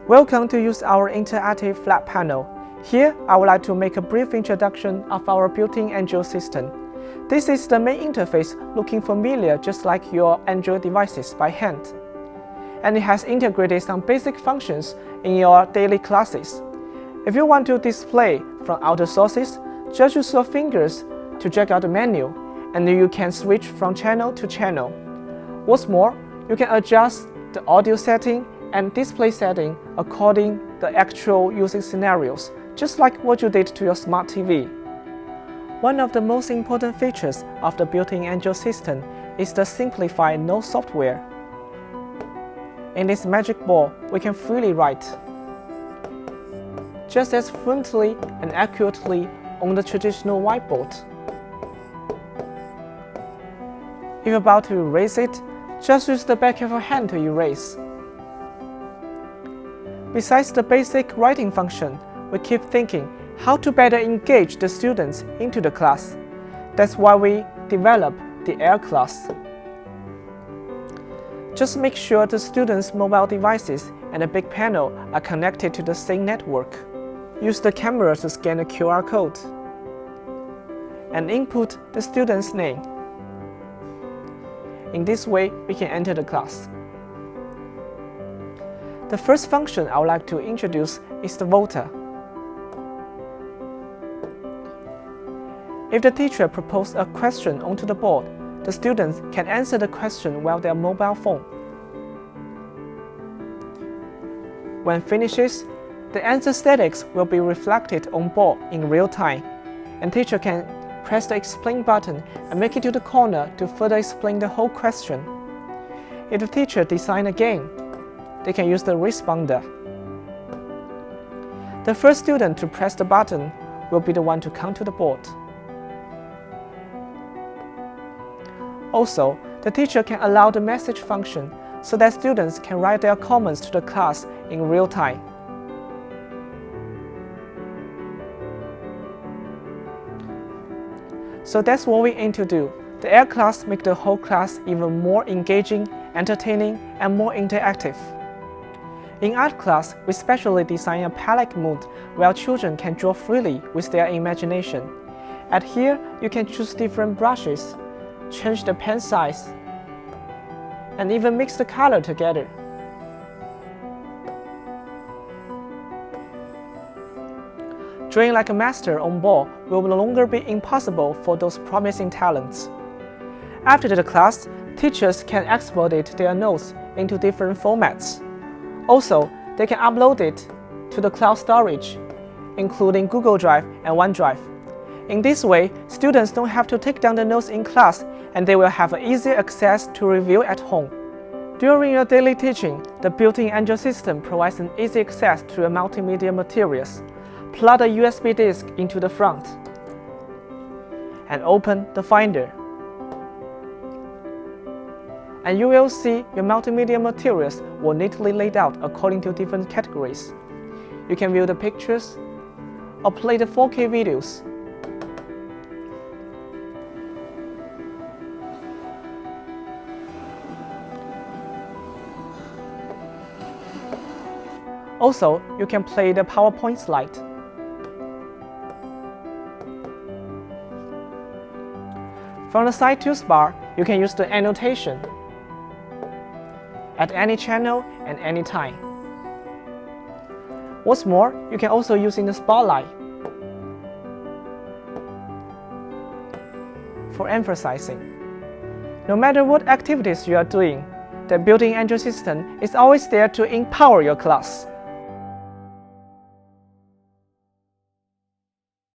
Welcome to use our interactive flat panel. Here, I would like to make a brief introduction of our built-in Android system. This is the main interface, looking familiar just like your Android devices by hand. And it has integrated some basic functions in your daily classes. If you want to display from outer sources, just use your fingers to drag out the menu, and you can switch from channel to channel. What's more, you can adjust the audio setting and display setting according to the actual using scenarios, just like what you did to your smart TV. One of the most important features of the built-in Android system is the simplified Note software. In this magic ball, we can freely write, just as fluently and accurately on the traditional whiteboard. If you're about to erase it, just use the back of your hand to erase. Besides the basic writing function, we keep thinking how to better engage the students into the class. That's why we develop the Air class. Just make sure the students' mobile devices and the big panel are connected to the same network. Use the camera to scan the QR code and input the student's name. In this way, we can enter the class. The first function I would like to introduce is the voter. If the teacher proposes a question onto the board, the students can answer the question while their mobile phone. When finishes, the answer statics will be reflected on board in real time, and teacher can press the explain button and make it to the corner to further explain the whole question. If the teacher designs a game, they can use the responder. The first student to press the button will be the one to come to the board. Also, the teacher can allow the message function so that students can write their comments to the class in real time. So that's what we aim to do. The Air class makes the whole class even more engaging, entertaining, and more interactive. In art class, we specially design a palette mode where children can draw freely with their imagination. At here, you can choose different brushes, change the pen size, and even mix the color together. Drawing like a master on board will no longer be impossible for those promising talents. After the class, teachers can export their notes into different formats. Also, they can upload it to the cloud storage, including Google Drive and OneDrive. In this way, students don't have to take down the notes in class, and they will have easier access to review at home. During your daily teaching, the built-in Android system provides an easy access to your multimedia materials. Plug a USB disk into the front and open the Finder. And you will see your multimedia materials were neatly laid out according to different categories. You can view the pictures or play the 4K videos. Also, you can play the PowerPoint slide. From the side toolbar, you can use the annotation at any channel and any time. What's more, you can also use in the spotlight for emphasizing. No matter what activities you are doing, the built-in Android system is always there to empower your class.